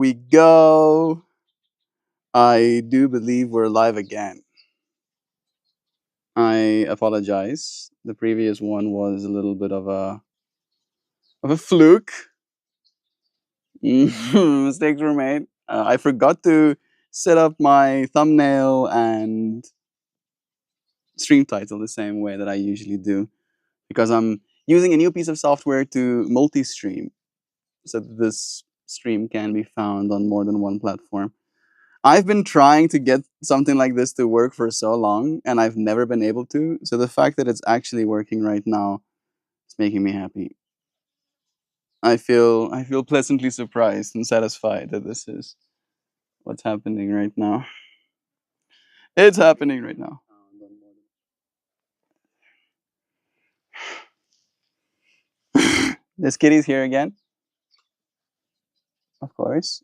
We go. I do believe we're live again. I apologize. The previous one was a little bit of a fluke. Mistakes were made. I forgot to set up my thumbnail and stream title the same way that I usually do because I'm using a new piece of software to multi-stream so that this stream can be found on more than one platform. I've been trying to get something like this to work for so long, and I've never been able to. So the fact that it's actually working right now is making me happy. I feel pleasantly surprised and satisfied that this is what's happening right now. It's happening right now. This kitty's here again, of course.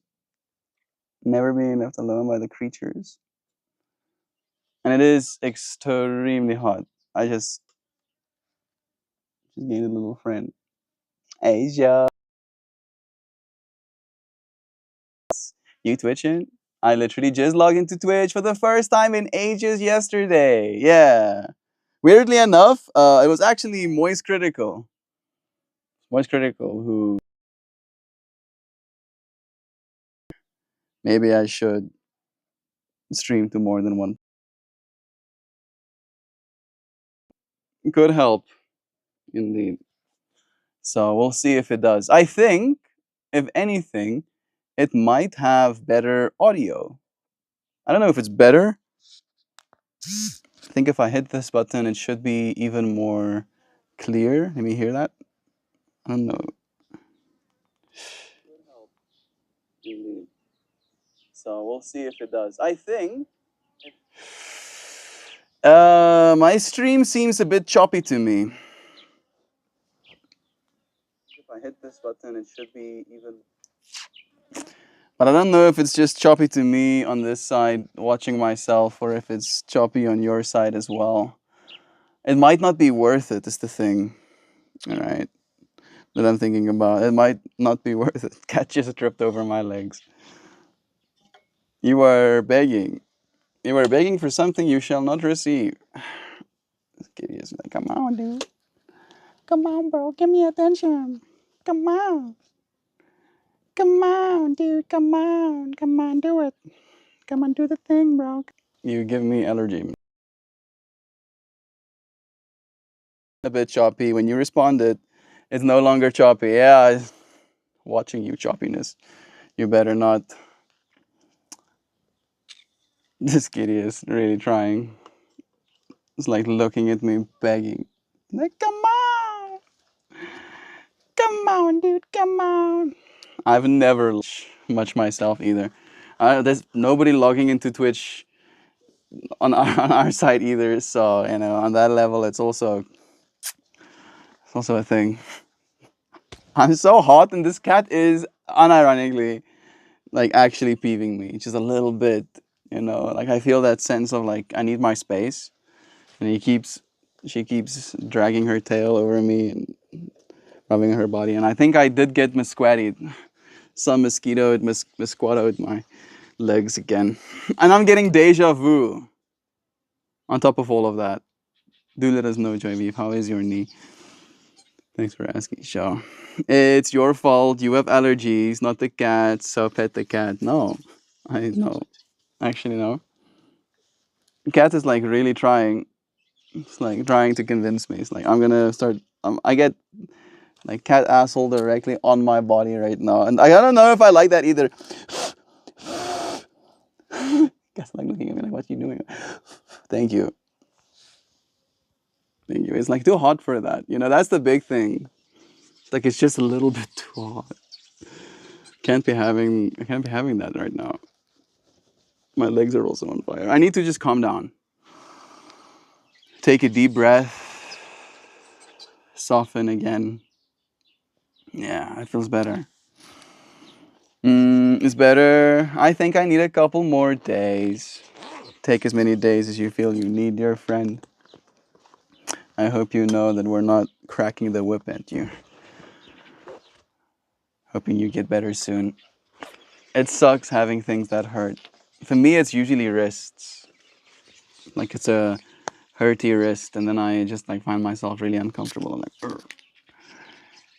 Never being left alone by the creatures. And it is extremely hot. I just gained a little friend. Asia. You twitching? I literally just logged into Twitch for the first time in ages yesterday. Yeah. Weirdly enough, it was actually Moist Critical. Moist Critical, who maybe I should stream to more than one. Could help, indeed. So we'll see if it does. I think, if anything, it might have better audio. I don't know if it's better. I think if I hit this button, it should be even more clear. Let me hear that. I don't know. Indeed. So we'll see if it does. I think my stream seems a bit choppy to me. If I hit this button, it should be even. But I don't know if it's just choppy to me on this side watching myself or if it's choppy on your side as well. It might not be worth it, is the thing. All right. That I'm thinking about. It might not be worth it. Cat just tripped over my legs. You are begging. You are begging for something you shall not receive. This kitty is like, come on, dude. Come on, bro. Give me attention. Come on. Come on, dude. Come on. Come on, do it. Come on, do the thing, bro. You give me allergy. A bit choppy. When you responded, it's no longer choppy. Yeah, watching you choppiness. You better not. This kitty is really trying. It's like looking at me, begging. Like, come on. Come on, dude. Come on. I've never much myself either. There's nobody logging into Twitch on our side either. So on that level, it's also a thing. I'm so hot, and this cat is unironically like actually peeving me, just a little bit. Like I feel that sense of like I need my space, and she keeps dragging her tail over me and rubbing her body, and I think I did get misquatted. Some mosquito misquatted my legs again, and I'm getting deja vu. On top of all of that, do let us know, Joy Beef, how is your knee? Thanks for asking, Shaw. It's your fault. You have allergies, not the cat. So pet the cat. No, I know. Actually, no. Cat is like really trying. It's like trying to convince me. It's like I'm gonna start. I get like cat asshole directly on my body right now, and I don't know if I like that either. Cat's like looking at me like, "What you doing?" Thank you. Thank you. It's like too hot for that. That's the big thing. It's like it's just a little bit too hot. I can't be having that right now. My legs are also on fire. I need to just calm down. Take a deep breath. Soften again. Yeah, it feels better. It's better. I think I need a couple more days. Take as many days as you feel you need, dear friend. I hope you know that we're not cracking the whip at you. Hoping you get better soon. It sucks having things that hurt. For me, it's usually wrists. Like it's a hurty wrist, and then I just like find myself really uncomfortable. I'm like, "Ugh,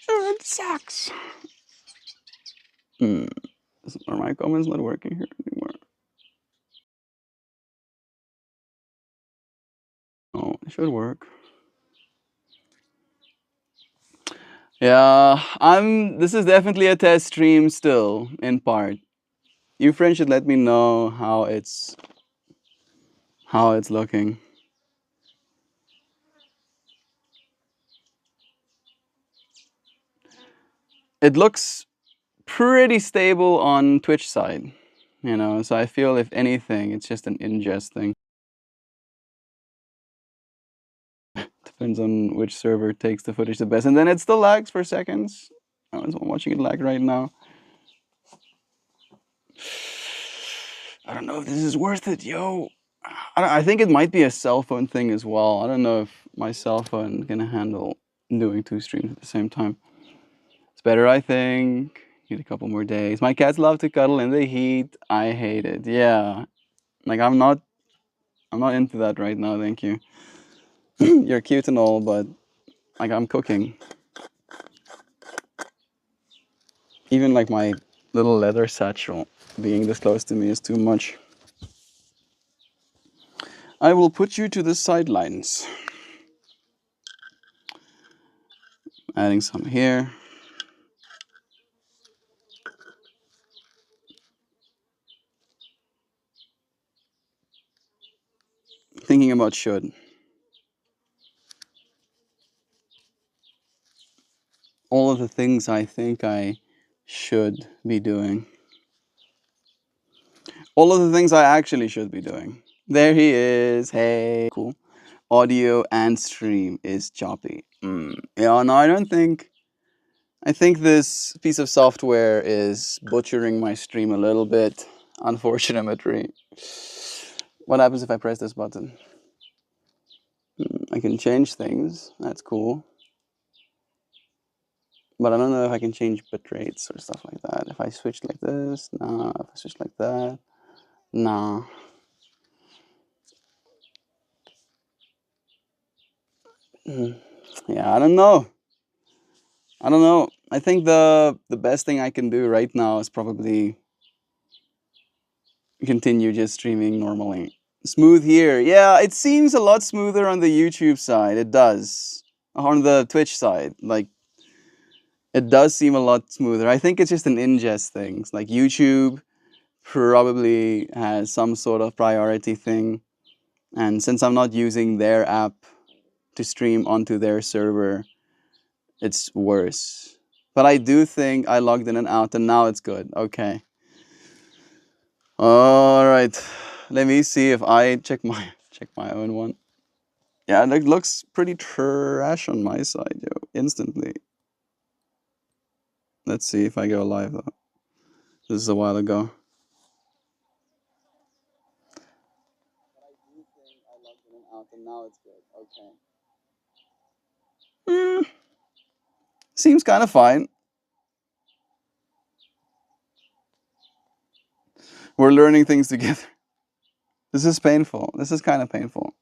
it sucks." Hmm. Are my comments not working here anymore? Oh, it should work. Yeah, I'm. This is definitely a test stream still, in part. You friends should let me know how it's looking. It looks pretty stable on Twitch side, so I feel if anything, it's just an ingest thing. Depends on which server takes the footage the best, and then it still lags for seconds. I'm watching it lag right now. I don't know if this is worth it, yo. I think it might be a cell phone thing as well. I don't know if my cell phone can handle doing two streams at the same time. It's better, I think. Need a couple more days. My cats love to cuddle in the heat. I hate it. Yeah, like I'm not into that right now. Thank you. You're cute and all, but like I'm cooking. Even like my little leather satchel being this close to me is too much. I will put you to the sidelines. Adding some here. Thinking about should. All of the things I think I should be doing. All of the things I actually should be doing. There he is. Hey. Cool. Audio and stream is choppy. Yeah, no, I don't think. I think this piece of software is butchering my stream a little bit. Unfortunately. What happens if I press this button? I can change things. That's cool. But I don't know if I can change bit rates or stuff like that. If I switch like this, nah. If I switch like that, nah. Yeah, I don't know. I don't know. I think the best thing I can do right now is probably continue just streaming normally. Smooth here. Yeah, it seems a lot smoother on the YouTube side. It does. On the Twitch side, like it does seem a lot smoother. I think it's just an ingest thing. Like YouTube probably has some sort of priority thing, and since I'm not using their app to stream onto their server, it's worse. But I do think I logged in and out, and now it's good. Okay. All right. Let me see if I check my own one. Yeah, it looks pretty trash on my side, yo. Instantly. Let's see if I go live though. This is a while ago. But I do think I logged in and out, and now it's good. Okay. Seems kind of fine. We're learning things together. This is painful. This is kind of painful.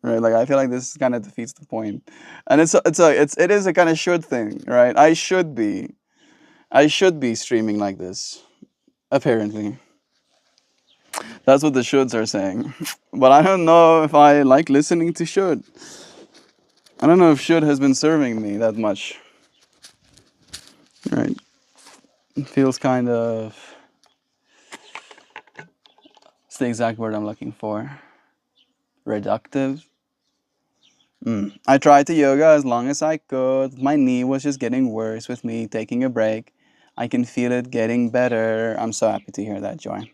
Right? Like I feel like this kind of defeats the point. And it is a kind of should thing, right? I should be streaming like this. Apparently. That's what the shoulds are saying. But I don't know if I like listening to should. I don't know if should has been serving me that much. Right? It feels kind of. It's the exact word I'm looking for. Reductive. I tried to yoga as long as I could. My knee was just getting worse with me taking a break. I can feel it getting better. I'm so happy to hear that, Joy.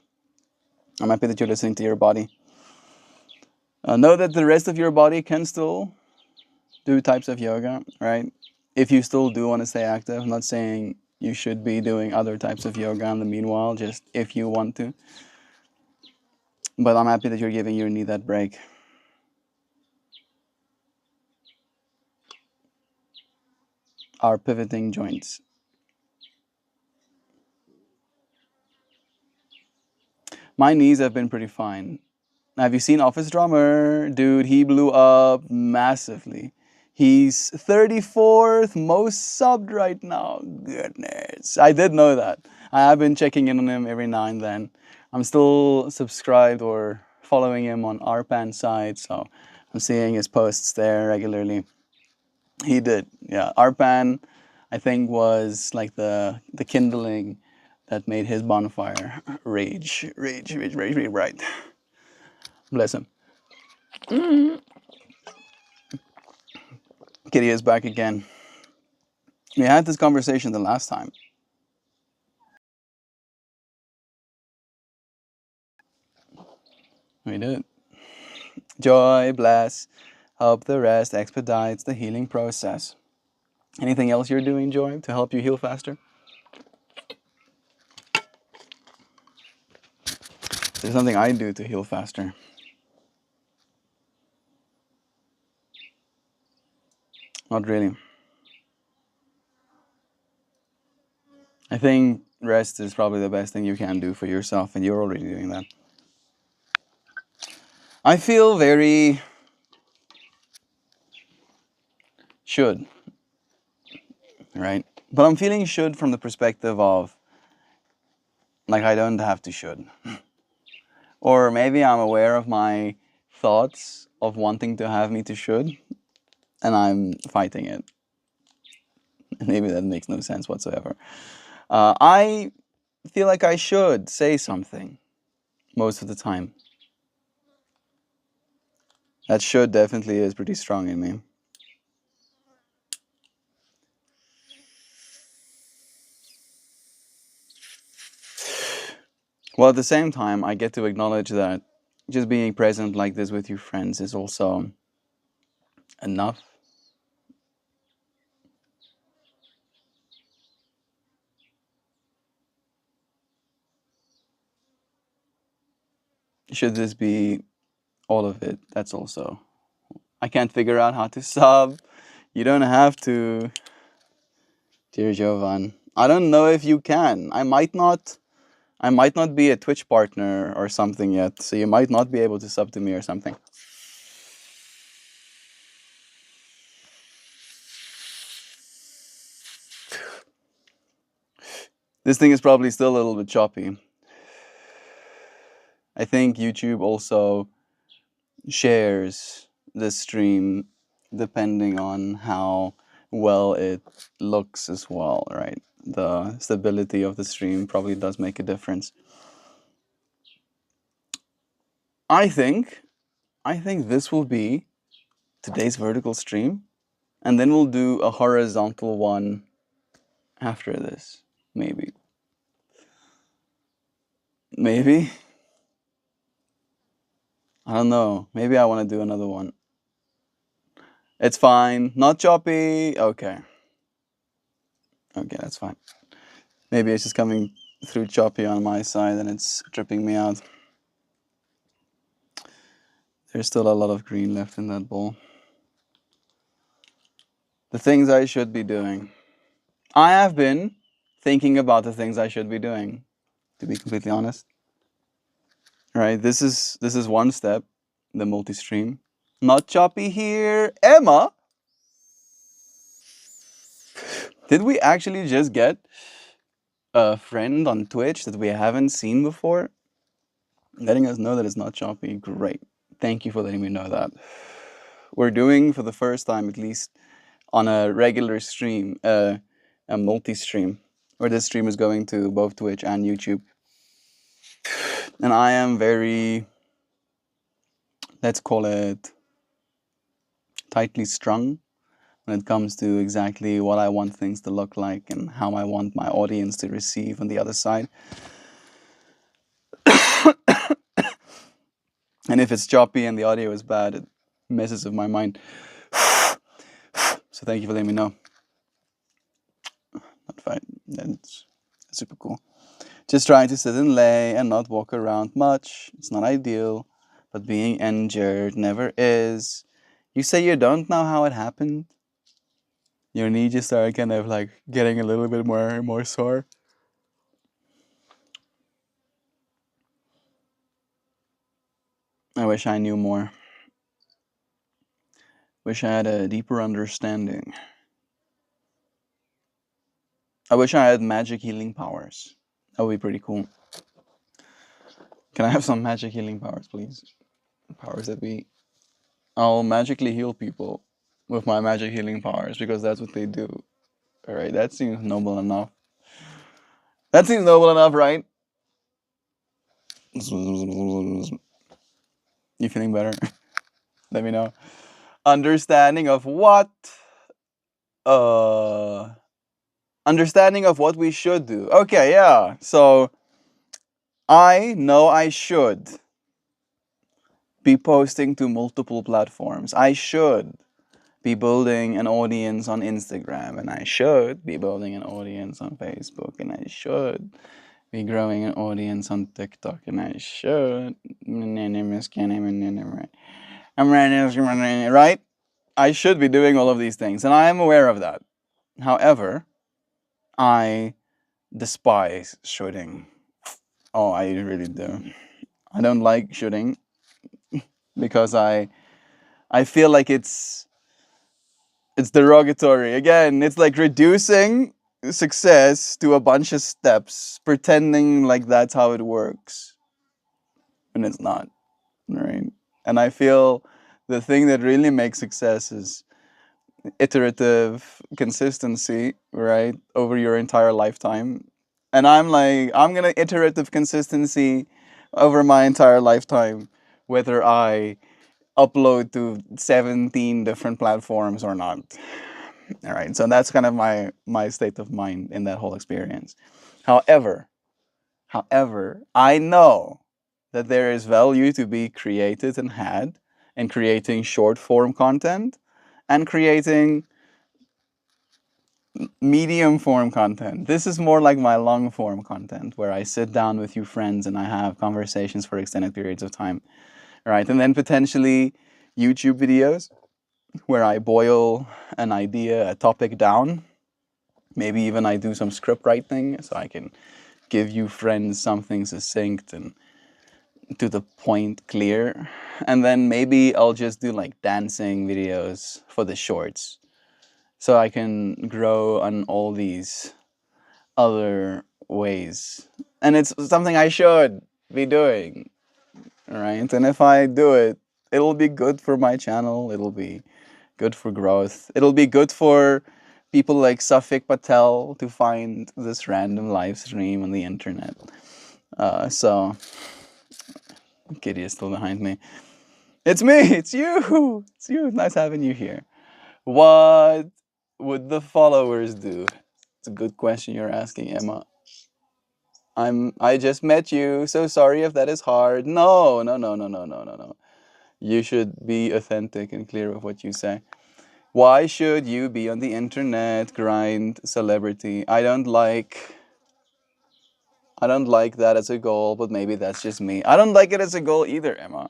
I'm happy that you're listening to your body. Know that the rest of your body can still do types of yoga, right? If you still do want to stay active, I'm not saying you should be doing other types of yoga in the meanwhile, just if you want to. But I'm happy that you're giving your knee that break. Our pivoting joints. My knees have been pretty fine. Have you seen Office Drummer? Dude, he blew up massively. He's 34th most subbed right now. Goodness. I did know that. I have been checking in on him every now and then. I'm still subscribed or following him on Arpan's side, so I'm seeing his posts there regularly. He did, yeah. Arpan, I think, was like the kindling that made his bonfire rage, right. Bless him. Kitty is back again. We had this conversation the last time. We did. Joy, bless, help the rest, expedites the healing process. Anything else you're doing, Joy, to help you heal faster? There's something I do to heal faster. Not really. I think rest is probably the best thing you can do for yourself, and you're already doing that. I feel very should, right? But I'm feeling should from the perspective of, like, I don't have to should. Or maybe I'm aware of my thoughts of wanting to have me to should, and I'm fighting it. Maybe that makes no sense whatsoever. I feel like I should say something most of the time. That should definitely is pretty strong in me. Well, at the same time, I get to acknowledge that just being present like this with your friends is also enough. Should this be all of it? That's also. I can't figure out how to sub. You don't have to, dear Jovan. I don't know if you can. I might not be a Twitch partner or something yet, so you might not be able to sub to me or something. This thing is probably still a little bit choppy. I think YouTube also shares the stream depending on how well it looks as well, right? The stability of the stream probably does make a difference. I think this will be today's vertical stream, and then we'll do a horizontal one after this, maybe. Maybe? I don't know. Maybe I want to do another one. It's fine. Not choppy. Okay. Okay, that's fine. Maybe it's just coming through choppy on my side and it's tripping me out. There's still a lot of green left in that bowl. The things I should be doing. I have been thinking about the things I should be doing, to be completely honest. Right, this is one step, the multi-stream. Not choppy here. Emma! Did we actually just get a friend on Twitch that we haven't seen before? Letting us know that it's not choppy. Great. Thank you for letting me know that. We're doing, for the first time at least, on a regular stream, a multi-stream, where this stream is going to both Twitch and YouTube. And I am very, let's call it, tightly strung when it comes to exactly what I want things to look like and how I want my audience to receive on the other side. And if it's choppy and the audio is bad, it messes with my mind. So thank you for letting me know. Not fine. That's super cool. Just trying to sit and lay and not walk around much. It's not ideal, but being injured never is. You say you don't know how it happened? Your knee just started kind of like getting a little bit more sore. I wish I knew more. Wish I had a deeper understanding. I wish I had magic healing powers. That would be pretty cool. Can I have some magic healing powers, please? Powers that be. I'll magically heal people with my magic healing powers because that's what they do. Alright, that seems noble enough. That seems noble enough, right? You feeling better? Let me know. Understanding of what? Uh. Understanding of what we should do. Okay, yeah. So, I know I should be posting to multiple platforms. I should be building an audience on Instagram, and I should be building an audience on Facebook, and I should be growing an audience on TikTok, and I should. Right? I should be doing all of these things, and I am aware of that. However, I despise shooting. Oh, I really do. I don't like shooting because I feel like it's derogatory. Again, it's like reducing success to a bunch of steps, pretending like that's how it works, and it's not, right? And I feel the thing that really makes success is iterative consistency, right, over your entire lifetime. And I'm like, I'm gonna iterative consistency over my entire lifetime, whether I upload to 17 different platforms or not. All right, so that's kind of my state of mind in that whole experience. However, I know that there is value to be created and had in creating short form content and creating medium form content. This is more like my long form content where I sit down with you friends and I have conversations for extended periods of time, right? And then potentially YouTube videos where I boil an idea, a topic down. Maybe even I do some script writing so I can give you friends something succinct and to the point, clear. And then maybe I'll just do like dancing videos for the shorts so I can grow on all these other ways. And it's something I should be doing, right? And if I do it, it'll be good for my channel. It'll be good for growth. It'll be good for people like Safik Patel to find this random live stream on the internet. So, Kitty is still behind me. It's me. It's you. It's you. Nice having you here. What would the followers do? It's a good question you're asking, Emma. I just met you, so sorry if that is hard. No, no, no, no, no, no, no, no. You should be authentic and clear with what you say. Why should you be on the internet, grind celebrity? I don't like that as a goal, but maybe that's just me. I don't like it as a goal either, Emma.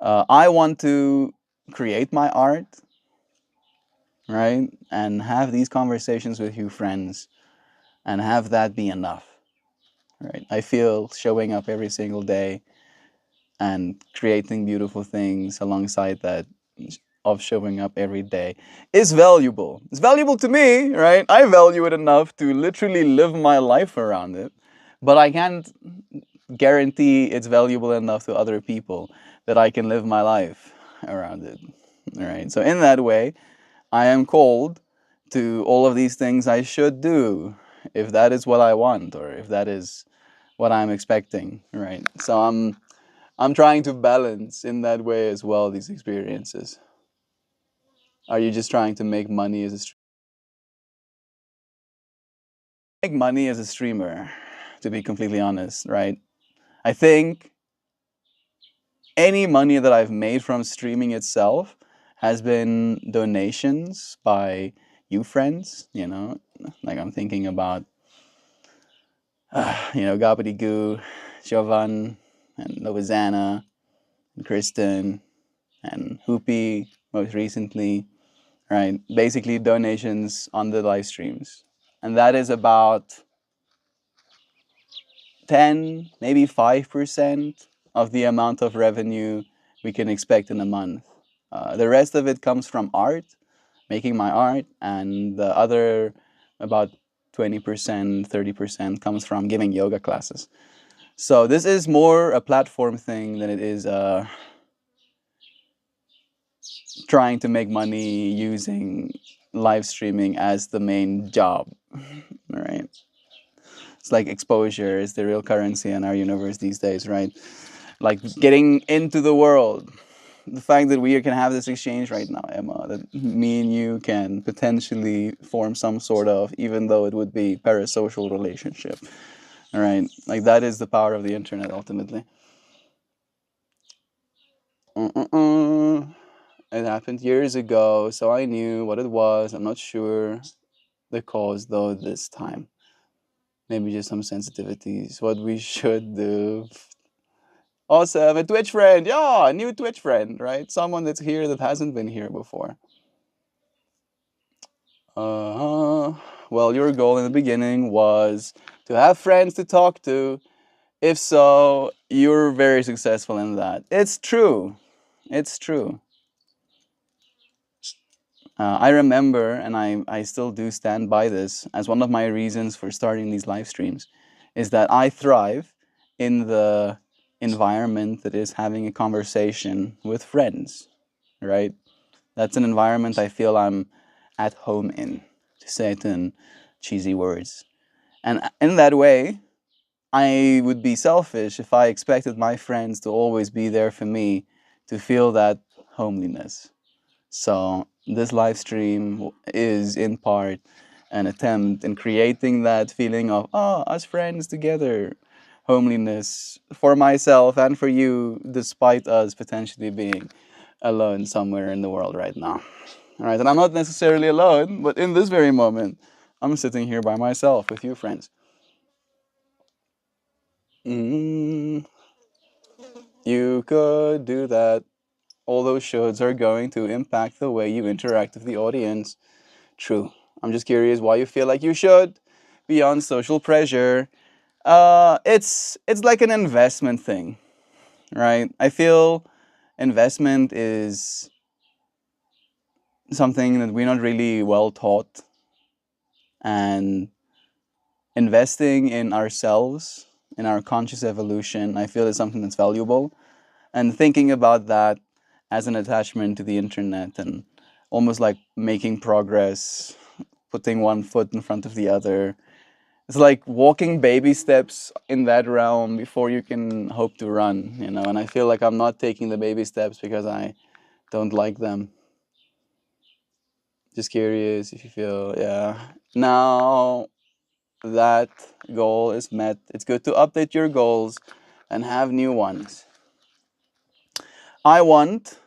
I want to create my art, right? And have these conversations with you friends and have that be enough, right? I feel showing up every single day and creating beautiful things alongside that of showing up every day is valuable. It's valuable to me, right? I value it enough to literally live my life around it, but I can't guarantee it's valuable enough to other people that I can live my life around it. All right. So in that way, I am called to all of these things I should do if that is what I want or if that is what I'm expecting, right? So I'm trying to balance in that way as well these experiences. Are you just trying to make money as a make money as a streamer, to be completely honest, right? I think any money that I've made from streaming itself has been donations by you friends, like I'm thinking about, Goo, Jovan, and Lovizana, and Kristen, and Hoopy, most recently, right? Basically, donations on the live streams. And that is about 10, maybe 5% of the amount of revenue we can expect in a month. The rest of it comes from art, making my art, and the other about 20%, 30% comes from giving yoga classes. So this is more a platform thing than it is trying to make money using live streaming as the main job. Right? It's like exposure is the real currency in our universe these days, right? Like getting into the world. The fact that we can have this exchange right now, Emma, that me and you can potentially form some sort of, even though it would be parasocial relationship. All right, like that is the power of the internet ultimately. Uh-uh. It happened years ago, so I knew what it was. I'm not sure the cause though this time. Maybe just some sensitivities. What we should do. Awesome, a Twitch friend. Yeah, a new Twitch friend, right? Someone that's here that hasn't been here before. Uh, well, your goal in the beginning was to have friends to talk to. If so, you're very successful in that. It's true. It's true. I remember, and I still do stand by this as one of my reasons for starting these live streams, is that I thrive in the environment that is having a conversation with friends, right? That's an environment I feel I'm at home in, to say it in cheesy words. And in that way, I would be selfish if I expected my friends to always be there for me to feel that homeliness. So this live stream is in part an attempt in creating that feeling of, oh, us friends together, homeliness for myself and for you, despite us potentially being alone somewhere in the world right now. All right, and I'm not necessarily alone, but in this very moment, I'm sitting here by myself with you, friends. Mm, you could do that. All those shows are going to impact the way you interact with the audience. True. I'm just curious why you feel like you should, beyond social pressure. It's like an investment thing, right? I feel investment is something that we're not really well taught, and investing in ourselves, in our conscious evolution, I feel is something that's valuable. And thinking about that as an attachment to the internet and almost like making progress, putting one foot in front of the other. It's like walking baby steps in that realm before you can hope to run, you know. And I feel like I'm not taking the baby steps because I don't like them. Just curious if you feel, yeah. Now that goal is met, it's good to update your goals and have new ones. I want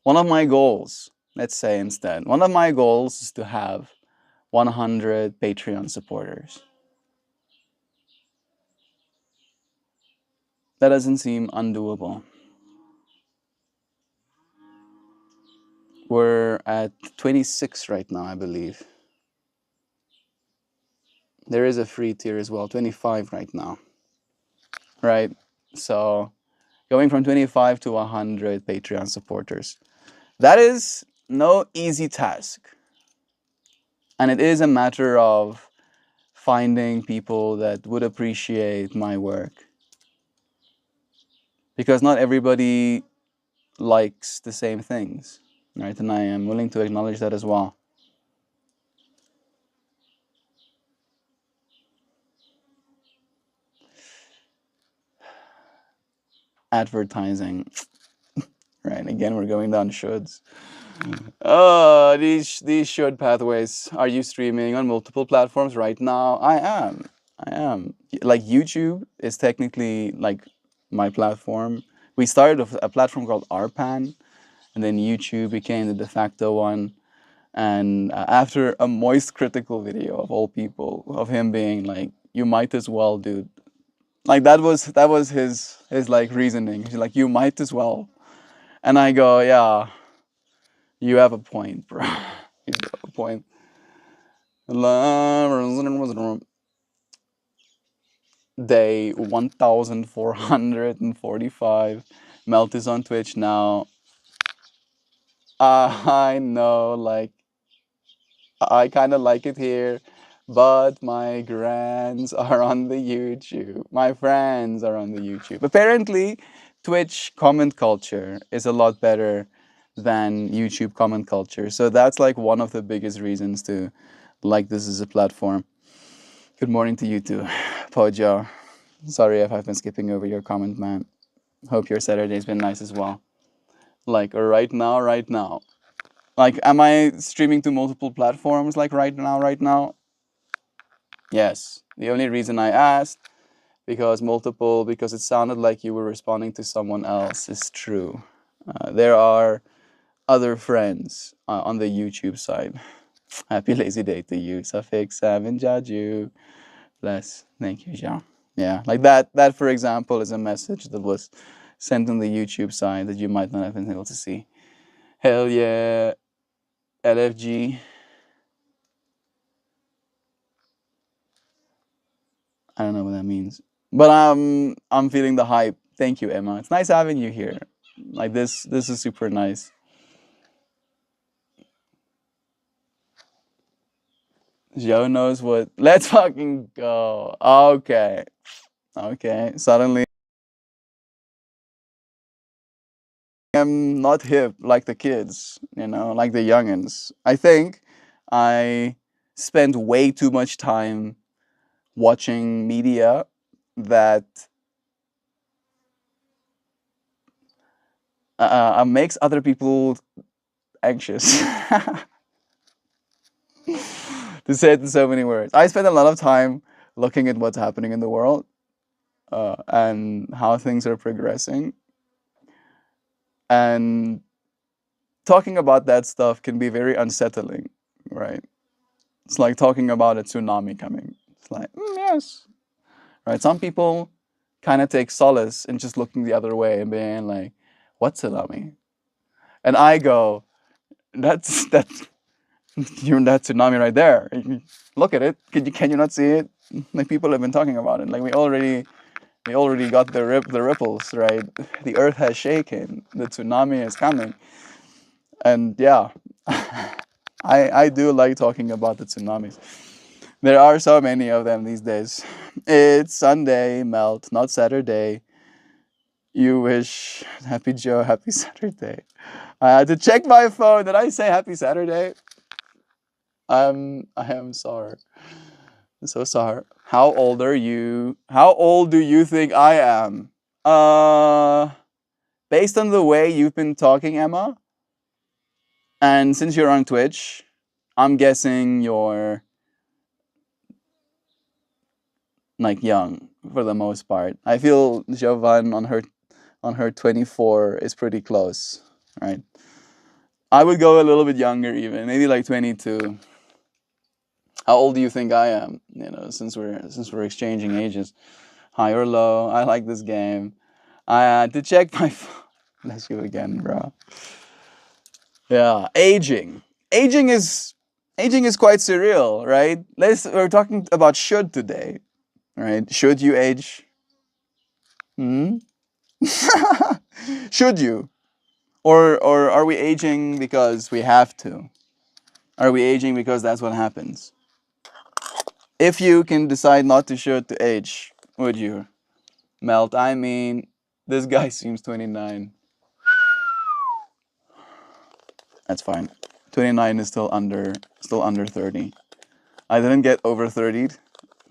one of my goals, let's say instead, one of my goals is to have 100 Patreon supporters. That doesn't seem undoable. We're at 26 right now, I believe. There is a free tier as well, 25 right now. Right? So going from 25 to 100 Patreon supporters. That is no easy task. And it is a matter of finding people that would appreciate my work. Because not everybody likes the same things, right? And I am willing to acknowledge that as well. Advertising, right? Again, we're going down shoulds. Oh, these should pathways. Are you streaming on multiple platforms right now? I am. I am. Like YouTube is technically like my platform. We started with a platform called RPAN, and then YouTube became the de facto one. And after a moist critical video of all people of him being like, "You might as well, dude." Like that was his like reasoning. He's like, "You might as well," and I go, "Yeah, you have a point, bro. You have a point." Day 1445. Melt is on Twitch now. I know, like, I kind of like it here, but my grands are on the YouTube. My friends are on the YouTube. Apparently, Twitch comment culture is a lot better than YouTube comment culture. So that's like one of the biggest reasons to like this as a platform. Good morning to you too, Pojo. Sorry if I've been skipping over your comment, man. Hope your Saturday's been nice as well. Like right now, right now. Like, am I streaming to multiple platforms like right now, right now? Yes. The only reason I asked because it sounded like you were responding to someone else is true. There are other friends on the YouTube side. Happy lazy day to you. Suffix haven't judged you. Bless. Thank you, Jean. Yeah, like that. That, for example, is a message that was sent on the YouTube side that you might not have been able to see. Hell yeah, LFG. I don't know what that means, but I'm feeling the hype. Thank you, Emma. It's nice having you here. Like this is super nice. Joe knows what. Let's fucking go. Okay, okay. Suddenly, I'm not hip like the kids. You know, like the youngins. I think I spend way too much time watching media that makes other people anxious. To say it in so many words. I spend a lot of time looking at what's happening in the world and how things are progressing. And talking about that stuff can be very unsettling, right? It's like talking about a tsunami coming. It's like, yes, right? Some people kind of take solace in just looking the other way and being like, what tsunami? And I go, that's you're that tsunami right there. Look at it. Can you not see it? Like people have been talking about it. Like we already got the ripples, right? The earth has shaken. The tsunami is coming. And yeah, I do like talking about the tsunamis. There are so many of them these days. It's Sunday, Melt, not Saturday. You wish Happy Joe, happy Saturday. I had to check my phone. Did I say happy Saturday? I am sorry. I'm so sorry. How old are you? How old do you think I am? Uh, Based on the way you've been talking, Emma, and since you're on Twitch, I'm guessing you're like young for the most part. I feel Jovan on her 24 is pretty close, right? I would go a little bit younger even, maybe like 22. How old do you think I am? You know, since we're exchanging ages, high or low. I like this game. I had to check my phone. Bless you again, bro. Yeah, aging. Aging is aging is quite surreal, right? We're talking about should today, right? Should you age? Hmm? Should you? Or are we aging because we have to? Are we aging because that's what happens? If you can decide not to should to age, would you? Melt, I mean, this guy seems 29. That's fine. 29 is still under 30. I didn't get over 30,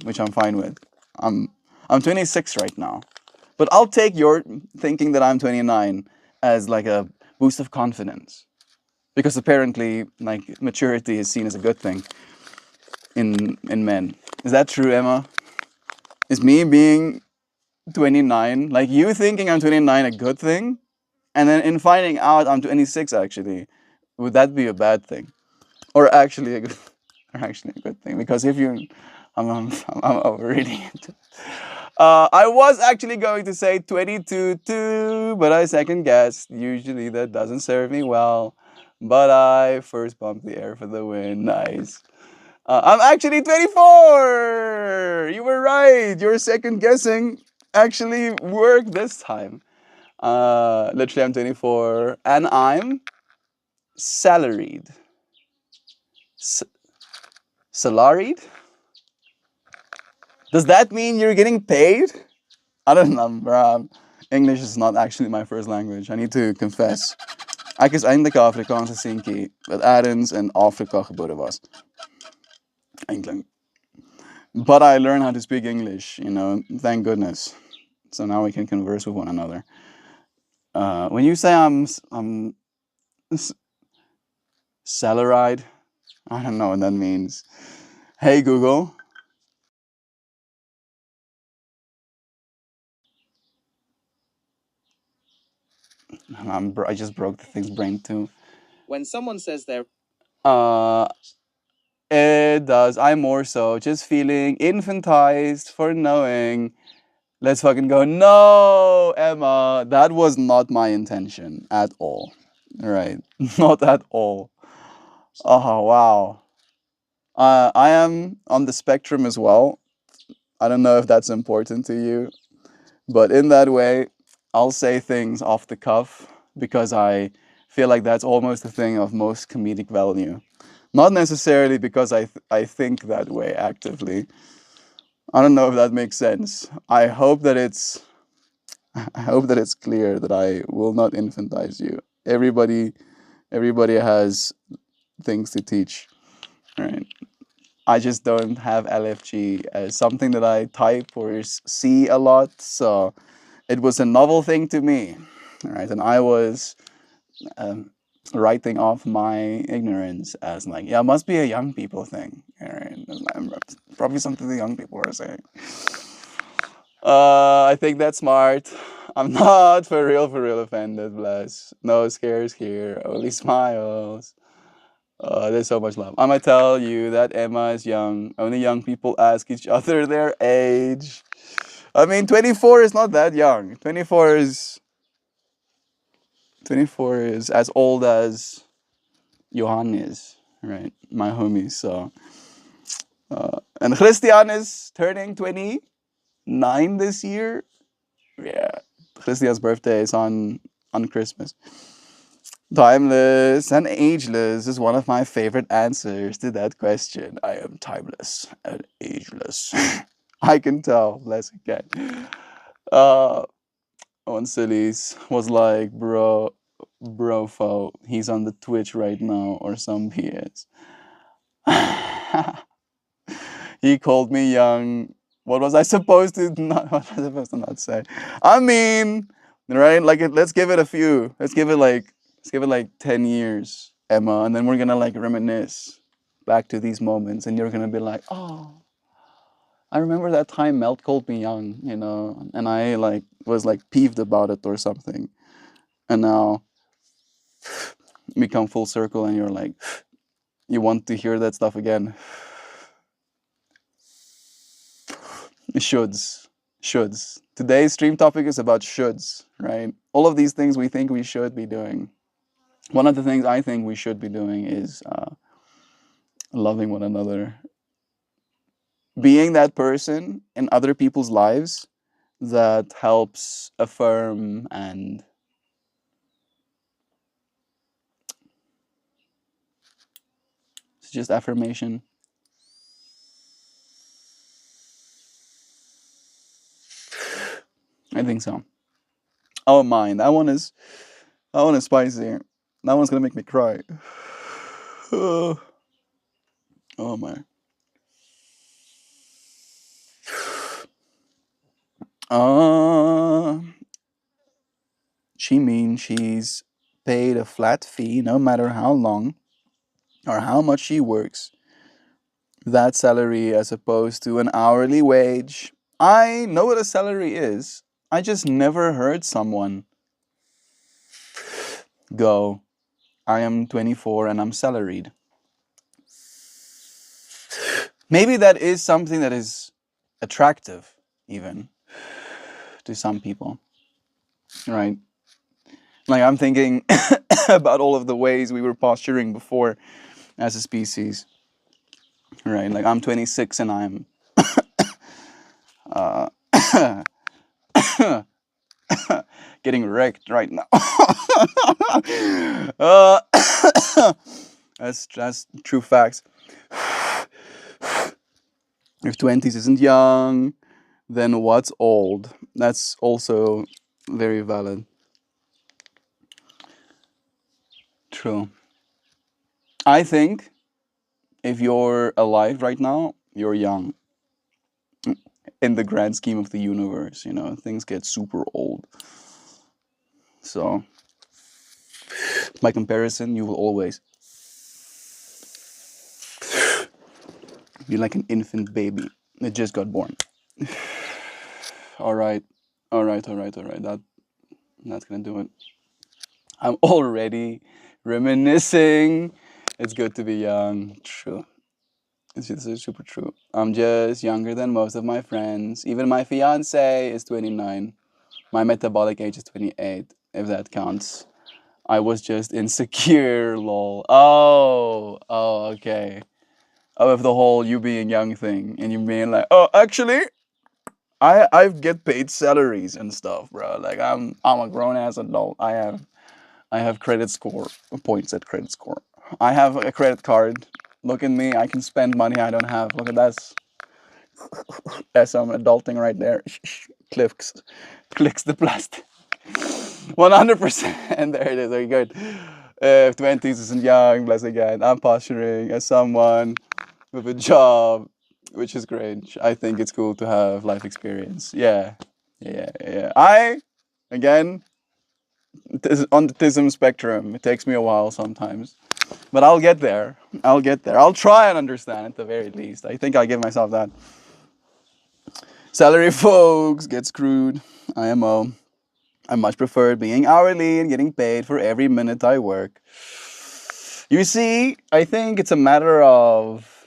which I'm fine with. I'm 26 right now. But I'll take your thinking that I'm 29 as like a boost of confidence. Because apparently like maturity is seen as a good thing in men. Is that true, Emma? Is me being 29, like you thinking I'm 29 a good thing? And then in finding out I'm 26 actually, would that be a bad thing? Or actually a good or actually a good thing? Because if you I'm really into I was actually going to say 22 too, but I second guessed. Usually that doesn't serve me well. But I first bumped the air for the win. Nice. I'm actually 24. You were right. Your second guessing actually worked this time. Literally, I'm 24 and I'm salaried. S- salaried? Does that mean you're getting paid? I don't know, bro. English is not actually my first language. I need to confess. Ik is eindelijk Afrikaanse sinkie, wat ergens in Afrika geboren was. Eindelijk. But I learned how to speak English, thank goodness. So now we can converse with one another. When you say I'm salaried, I don't know what that means. Hey Google. I just broke the thing's brain too. When someone says they're Uh, it does. I'm more so just feeling infantized for knowing. Let's fucking go. No, Emma, that was not my intention at all. Right, not at all. Oh wow. I am on the spectrum as well. I don't know if that's important to you, but in that way, I'll say things off the cuff because I feel like that's almost the thing of most comedic value. Not necessarily because I think that way actively. I don't know if that makes sense. I hope that it's clear that I will not infantize you. Everybody has things to teach, right? I just don't have LFG as something that I type or see a lot, so it was a novel thing to me, right? And I was um, writing off my ignorance as like, yeah, it must be a young people thing, right? Probably something the young people are saying. I think that's smart. I'm not for real offended, bless. No scares here, only smiles. There's so much love. I'm gonna tell you that Emma is young. Only young people ask each other their age. I mean, 24 is not that young. 24 is as old as Johan is, right? My homie. So, and Christian is turning 29 this year. Yeah, Christian's birthday is on Christmas. Timeless and ageless is one of my favorite answers to that question. I am timeless and ageless. I can tell, bless again. Uh, on Sillies was like, brofo, he's on the Twitch right now or some PS. He called me young. What was I supposed to not? What was I supposed to not say? I mean, right? Like, let's give it a few. Let's give it like 10 years, Emma, and then we're gonna like reminisce back to these moments, and you're gonna be like, oh, I remember that time Melt called me young, and I like was like peeved about it or something, and now we come full circle, and you're like, you want to hear that stuff again. Shoulds. Shoulds. Today's stream topic is about shoulds, right? All of these things we think we should be doing. One of the things I think we should be doing is loving one another. Being that person in other people's lives that helps affirm and it's just affirmation. I think so. Oh mine. That one is spicy. That one's gonna make me cry. Oh my. Uh she means she's paid a flat fee no matter how long or how much she works. That salary as opposed to an hourly wage. I know what a salary is. I just never heard someone go, I am 24 and I'm salaried. Maybe that is something that is attractive, even to some people, right? Like, I'm thinking about all of the ways we were posturing before as a species, right? Like, I'm 26 and I'm getting wrecked right now. uh, that's true facts. If 20s isn't young, then what's old? That's also very valid. True. I think if you're alive right now, you're young in the grand scheme of the universe. You know, things get super old. So, by comparison, you will always be like an infant baby that just got born. All right, all right, all right, all right. That's gonna do it. I'm already reminiscing. It's good to be young. True. This is super true. I'm just younger than most of my friends. Even my fiance is 29. My metabolic age is 28, if that counts. I was just insecure, lol. Oh, okay. Oh, of the whole you being young thing, and you being like, oh, actually, I get paid salaries and stuff, bro. Like I'm a grown ass adult. I have credit score points at credit score. I have a credit card. Look at me. I can spend money I don't have. Look at that. That's some adulting right there. Clicks the plastic. 100%. And there it is. Very good. 20s isn't young. Bless again. I'm posturing as someone with a job, which is great. I think it's cool to have life experience. Yeah. Yeah. Yeah. Again, on the autism spectrum. It takes me a while sometimes. But I'll get there. I'll get there. I'll try and understand at the very least. I think I'll give myself that. Salary folks get screwed. IMO. I much prefer being hourly and getting paid for every minute I work. You see, I think it's a matter of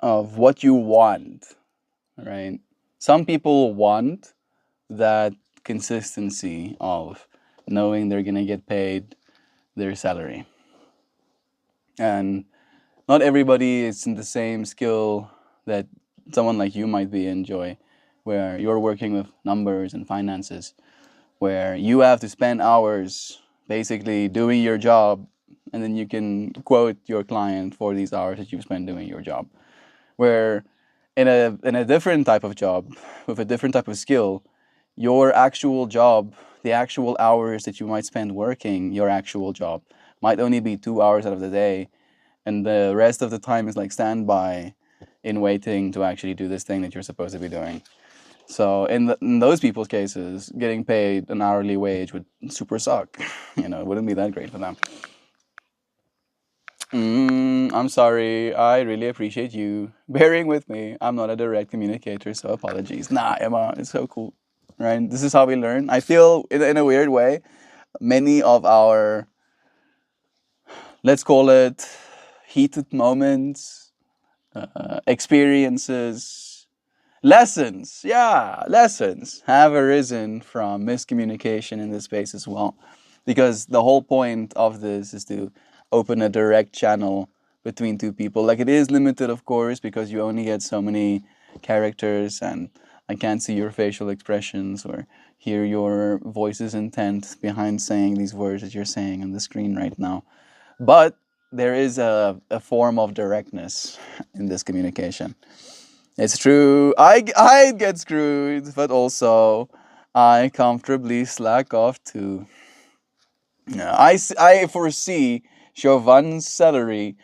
what you want, right? Some people want that consistency of knowing they're gonna get paid their salary. And not everybody is in the same skill that someone like you might be enjoy, where you're working with numbers and finances, where you have to spend hours basically doing your job, and then you can quote your client for these hours that you've spent doing your job. Where in a different type of job, with a different type of skill, your actual job, the actual hours that you might spend working your actual job, might only be 2 hours out of the day, and the rest of the time is like standby in waiting to actually do this thing that you're supposed to be doing. So in those people's cases, getting paid an hourly wage would super suck. It wouldn't be that great for them. I'm sorry. I really appreciate you bearing with me. I'm not a direct communicator, so apologies. Nah, Emma, it's so cool, right? This is how we learn. I feel in a weird way, many of our, let's call it, heated moments, experiences, lessons, yeah, lessons have arisen from miscommunication in this space as well. Because the whole point of this is to open a direct channel between two people. Like, it is limited, of course, because you only get so many characters, and I can't see your facial expressions or hear your voice's intent behind saying these words that you're saying on the screen right now. But there is a form of directness in this communication. It's true. I get screwed, but also I comfortably slack off too. Yeah, I foresee Chauvin's salary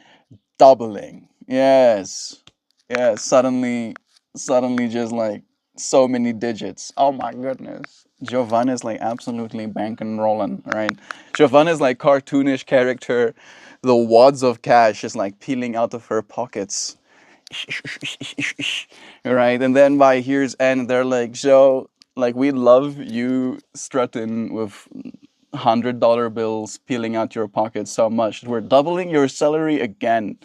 doubling. Yes, yes. Suddenly, just like so many digits. Oh my goodness. Jovan is like absolutely bank and rolling, right? Jovan is like cartoonish character. The wads of cash is like peeling out of her pockets. Right, and then by year's end they're like, so like, we love you strutting with $100 bills peeling out your pocket so much, we're doubling your salary again.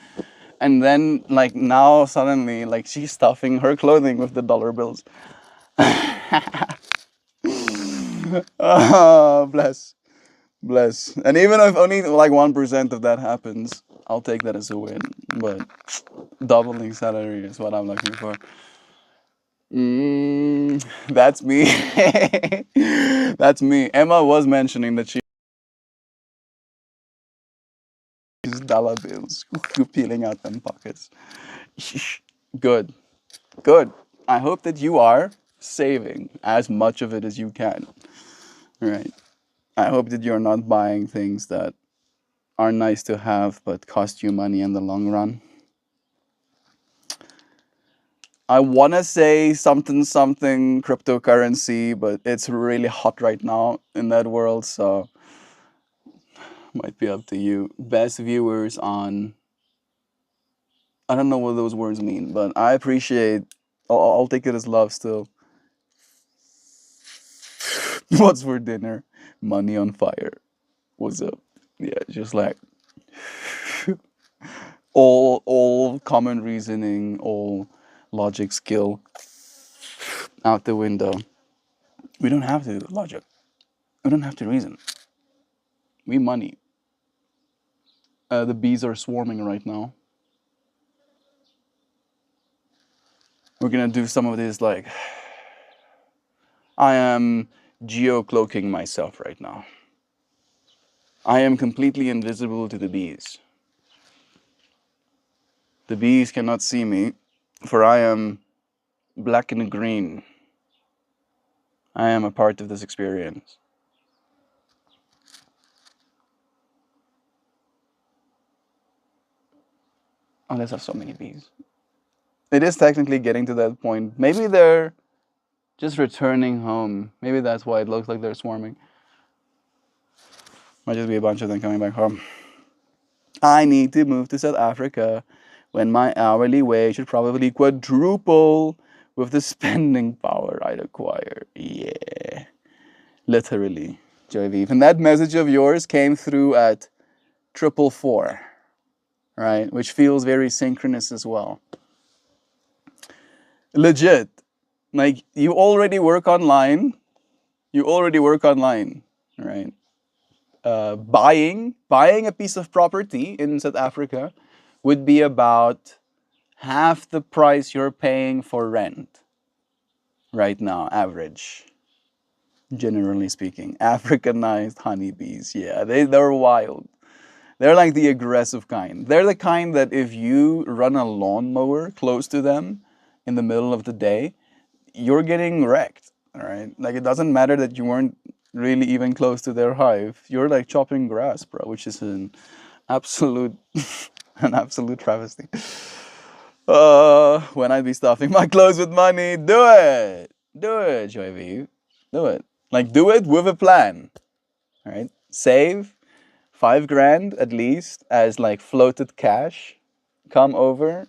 And then like now suddenly, like, she's stuffing her clothing with the dollar bills. Ah, bless. And even if only like 1% of that happens, I'll take that as a win. But doubling salary is what I'm looking for. That's me. That's me. Emma was mentioning that she uses dollar bills, peeling out them pockets. Good, good. I hope that you are saving as much of it as you can. Right. I hope that you're not buying things that are nice to have but cost you money in the long run. I want to say something something cryptocurrency, but it's really hot right now in that world, so might be up to you. Best viewers on, I don't know what those words mean, but I appreciate. I'll take it as love still. What's for dinner? Money on fire. What's up? Yeah, just like all common reasoning, all logic skill out the window. We don't have to logic. We don't have to reason. We money. The bees are swarming right now. We're gonna do some of this like I am geo-cloaking myself right now. I am completely invisible to the bees. The bees cannot see me, for I am black and green. I am a part of this experience. Oh, there's so many bees. It is technically getting to that point. Maybe they're just returning home. Maybe that's why it looks like they're swarming. Might just be a bunch of them coming back home. I need to move to South Africa when my hourly wage should probably quadruple with the spending power I'd acquire. Yeah. Literally, Joyviv. And that message of yours came through at 444, right? Which feels very synchronous as well. Legit. Like, you already work online. You already work online, right? Buying a piece of property in South Africa would be about half the price you're paying for rent right now, average. Generally speaking, Africanized honeybees, yeah, they're wild. They're like the aggressive kind. They're the kind that if you run a lawnmower close to them in the middle of the day, you're getting wrecked. All right, like it doesn't matter that you weren't really even close to their hive. You're like chopping grass, bro, which is an absolute an absolute travesty. When I'd be stuffing my clothes with money, do it, Joy. Do it. Like do it with a plan. All right, save 5 grand at least as like floated cash. Come over,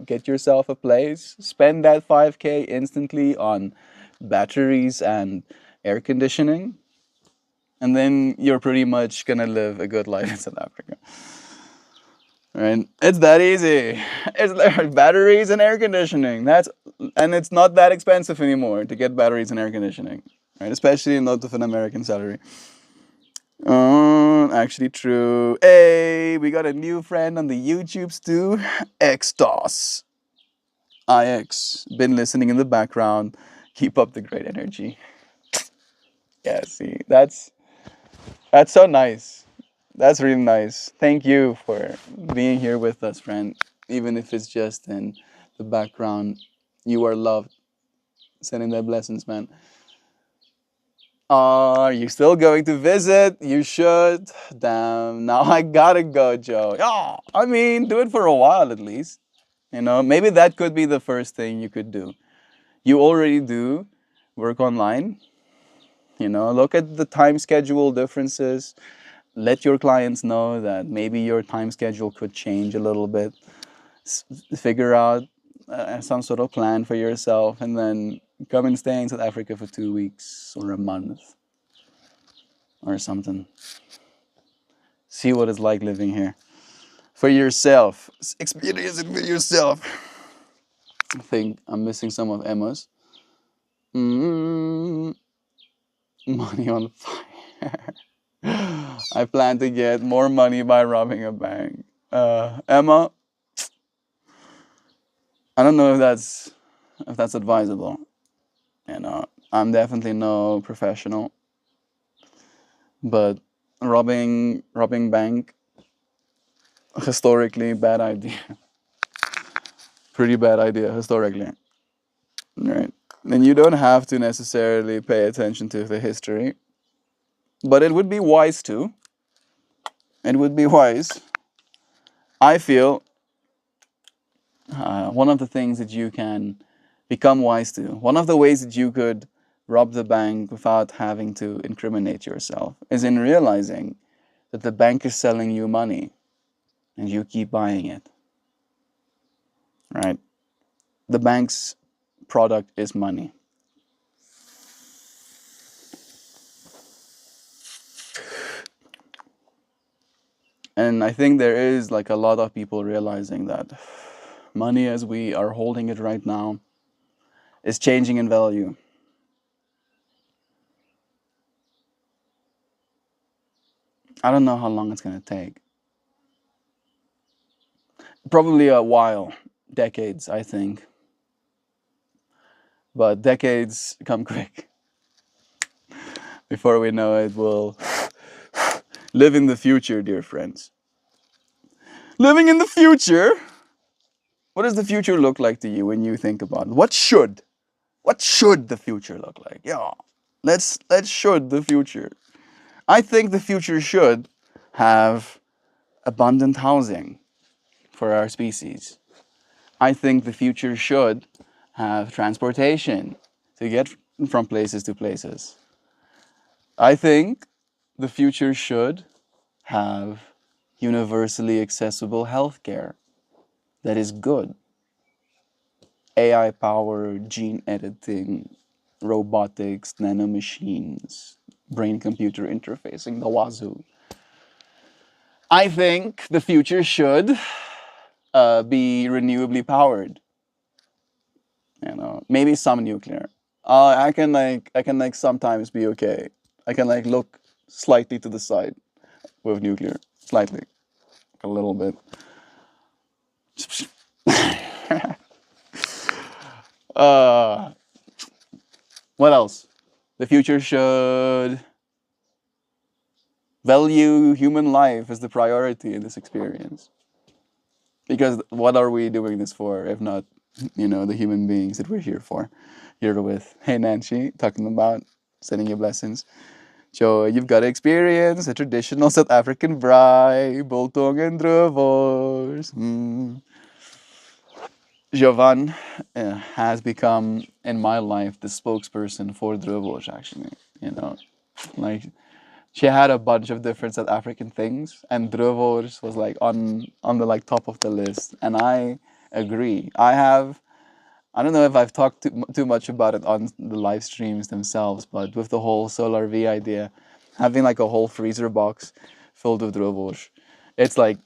get yourself a place, spend that 5K instantly on batteries and air conditioning, and then you're pretty much gonna live a good life in South Africa. Right? It's that easy. It's like batteries and air conditioning. And it's not that expensive anymore to get batteries and air conditioning, right? Especially not with an American salary. Actually true. Hey, we got a new friend on the YouTubes too. XDOS. IX. Been listening in the background. Keep up the great energy. Yeah, see, that's so nice. That's really nice. Thank you for being here with us, friend. Even if it's just in the background, you are loved. Sending their blessings, man. Are you still going to visit? You should. Damn, now I gotta go, Joe. Yeah, I mean, do it for a while at least. You know, maybe that could be the first thing you could do. You already do work online. You know, look at the time schedule differences. Let your clients know that maybe your time schedule could change a little bit. Figure out some sort of plan for yourself, and then come and stay in South Africa for 2 weeks or a month or something. See what it's like living here for yourself. Experience it for yourself. I think I'm missing some of Emma's. Mm, money on fire. I plan to get more money by robbing a bank. Emma, I don't know if that's advisable. You know, I'm definitely no professional. But robbing bank, historically bad idea. Pretty bad idea historically, right? And you don't have to necessarily pay attention to the history, but it would be wise to. It would be wise. I feel one of the things that you can become wise to, one of the ways that you could rob the bank without having to incriminate yourself, is in realizing that the bank is selling you money and you keep buying it, right? The bank's product is money. And I think there is like a lot of people realizing that money as we are holding it right now is changing in value. I don't know how long it's going to take. Probably a while, decades, I think. But decades come quick. Before we know it, we'll live in the future, dear friends. Living in the future? What does the future look like to you when you think about it? What should the future look like? Yeah, let's should the future. I think the future should have abundant housing for our species. I think the future should have transportation to get from places to places. I think the future should have universally accessible healthcare that is good. AI powered gene editing, robotics, nanomachines, brain computer interfacing, the wazoo. I think the future should be renewably powered. You know, maybe some nuclear. I can sometimes be okay. I can like look slightly to the side with nuclear, slightly, a little bit. uh, what else? The future should value human life as the priority in this experience. Because what are we doing this for if not, the human beings that we're here for? Here with, hey Nancy, talking about sending you blessings. So you've got to experience a traditional South African braai, biltong and druivors. Jovan has become in my life the spokesperson for druivors. Actually, like she had a bunch of different South African things, and druivors was like on the like top of the list. And I agree. I don't know if I've talked too much about it on the live streams themselves, but with the whole Solar V idea, having like a whole freezer box filled with druivors, it's like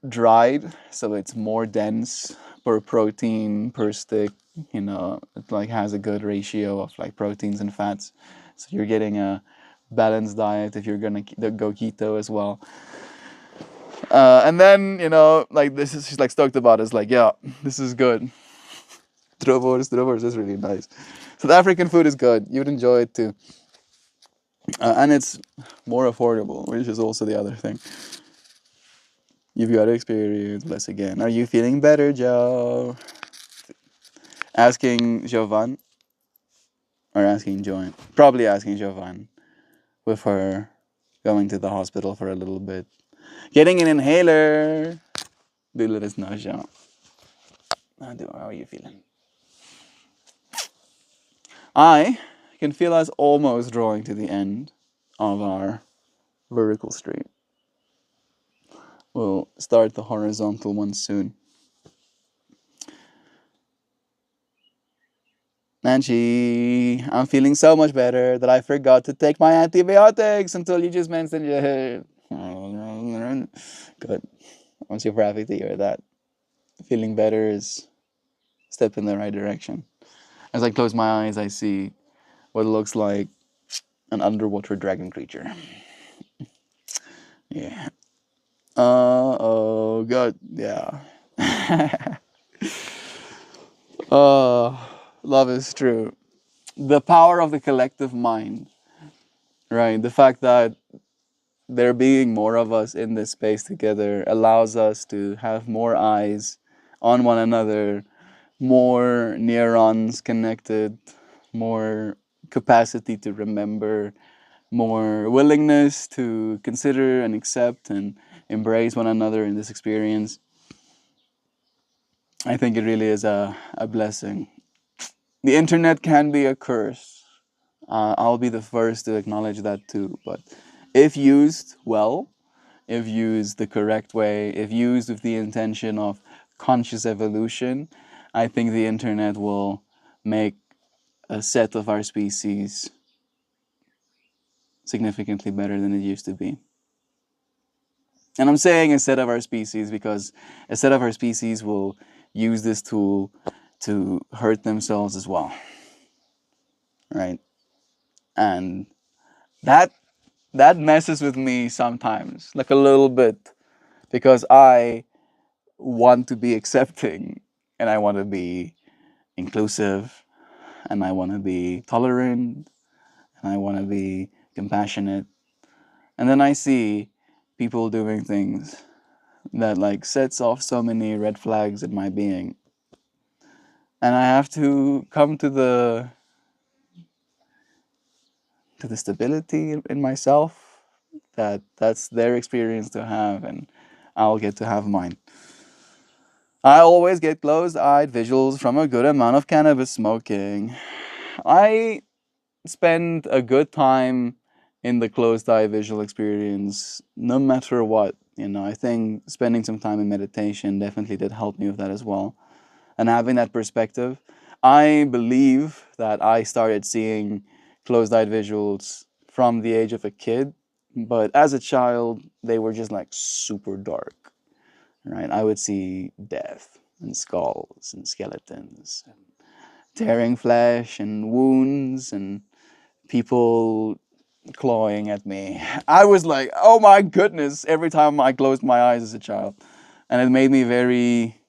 dried, so it's more dense per protein per stick. It like has a good ratio of like proteins and fats, so you're getting a balanced diet if you're gonna go keto as well. And then like this is she's like stoked about it. It's like, yeah, this is good. Druivors is really nice. South African food is good. You'd enjoy it too, and it's more affordable, which is also the other thing. You've got to experience. Bless again. Are you feeling better, Joe? Asking Jovan or asking Joan? Probably asking Jovan with her going to the hospital for a little bit, getting an inhaler. Do let us know, Joe. How are you feeling? I can feel us almost drawing to the end of our vertical street. We'll start the horizontal one soon. Nancy, I'm feeling so much better that I forgot to take my antibiotics until you just mentioned it. Good. I'm super happy to hear that. Feeling better is a step in the right direction. As I close my eyes, I see what looks like an underwater dragon creature. Yeah. Oh, God. Yeah. Love is true. The power of the collective mind, right? The fact that there being more of us in this space together allows us to have more eyes on one another, more neurons connected, more capacity to remember, more willingness to consider and accept and embrace one another in this experience. I think it really is a blessing. The internet can be a curse. I'll be the first to acknowledge that too. But if used well, if used the correct way, if used with the intention of conscious evolution, I think the internet will make a set of our species significantly better than it used to be. And I'm saying a set of our species because a set of our species will use this tool to hurt themselves as well, right? And that that messes with me sometimes, like a little bit, because I want to be accepting and I want to be inclusive and I want to be tolerant and I want to be compassionate. And then I see people doing things that like sets off so many red flags in my being. And I have to come to the stability in myself that that's their experience to have and I'll get to have mine. I always get closed-eyed visuals from a good amount of cannabis smoking. I spend a good time in the closed-eye visual experience no matter what. I think spending some time in meditation definitely did help me with that as well. And having that perspective, I believe that I started seeing closed-eyed visuals from the age of a kid, but as a child, they were just like super dark, right? I would see death and skulls and skeletons, and tearing flesh and wounds and people clawing at me. I was like, oh my goodness, every time I closed my eyes as a child. And it made me very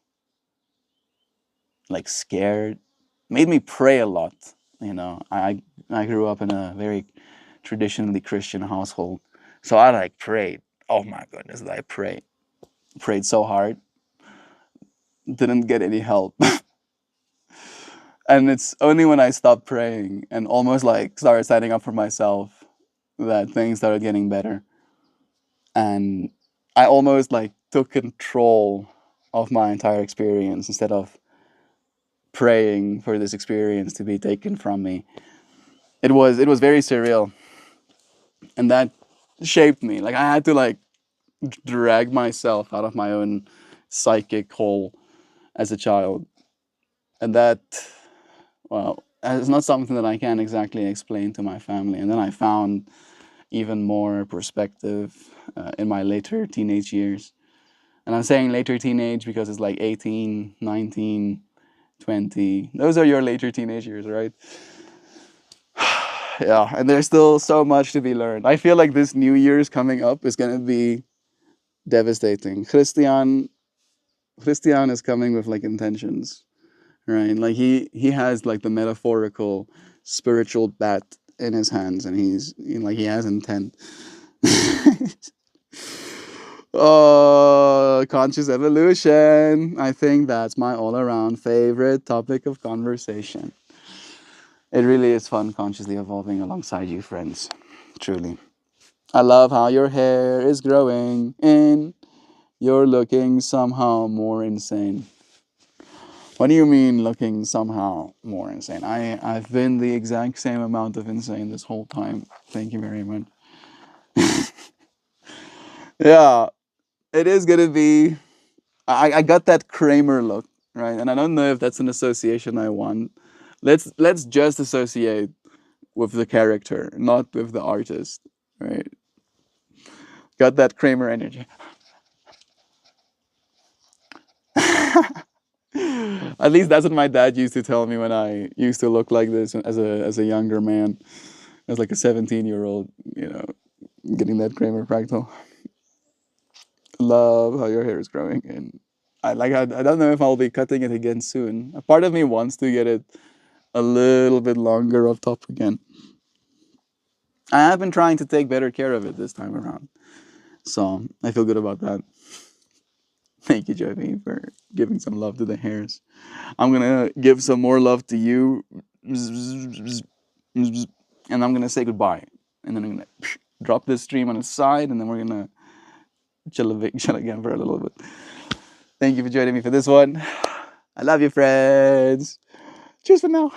like scared, made me pray a lot. I grew up in a very traditionally Christian household. So I like prayed. Oh my goodness, I prayed so hard, didn't get any help. And it's only when I stopped praying and almost like started standing up for myself that things started getting better. And I almost like took control of my entire experience instead of praying for this experience to be taken from me. It was very surreal, and that shaped me. Like I had to like drag myself out of my own psychic hole as a child, and that, well, it's not something that I can exactly explain to my family. And then I found even more perspective in my later teenage years. And I'm saying later teenage because it's like 18, 19, 20. Those are your later teenage years, right? Yeah, and there's still so much to be learned. I feel like this New Year's coming up is going to be devastating. Christian is coming with like intentions, right? Like he has like the metaphorical spiritual bat in his hands, and like he has intent. Oh, conscious evolution. I think that's my all around favorite topic of conversation. It really is fun consciously evolving alongside you, friends. Truly. I love how your hair is growing and you're looking somehow more insane. What do you mean looking somehow more insane? I've been the exact same amount of insane this whole time. Thank you very much. Yeah, it is gonna be. I got that Kramer look, right? And I don't know if that's an association I want. Let's just associate with the character, not with the artist, right? Got that Kramer energy. At least that's what my dad used to tell me when I used to look like this as a younger man, as like a 17-year-old, getting that Kramer fractal. Love how your hair is growing, and I don't know if I'll be cutting it again soon. A part of me wants to get it a little bit longer up top again. I have been trying to take better care of it this time around. So I feel good about that. Thank you, Joey, for giving some love to the hairs. I'm gonna give some more love to you, and I'm gonna say goodbye. And then I'm gonna drop this stream on its side, and then we're gonna chill again for a little bit. Thank you for joining me for this one. I love you, friends. Cheers for now.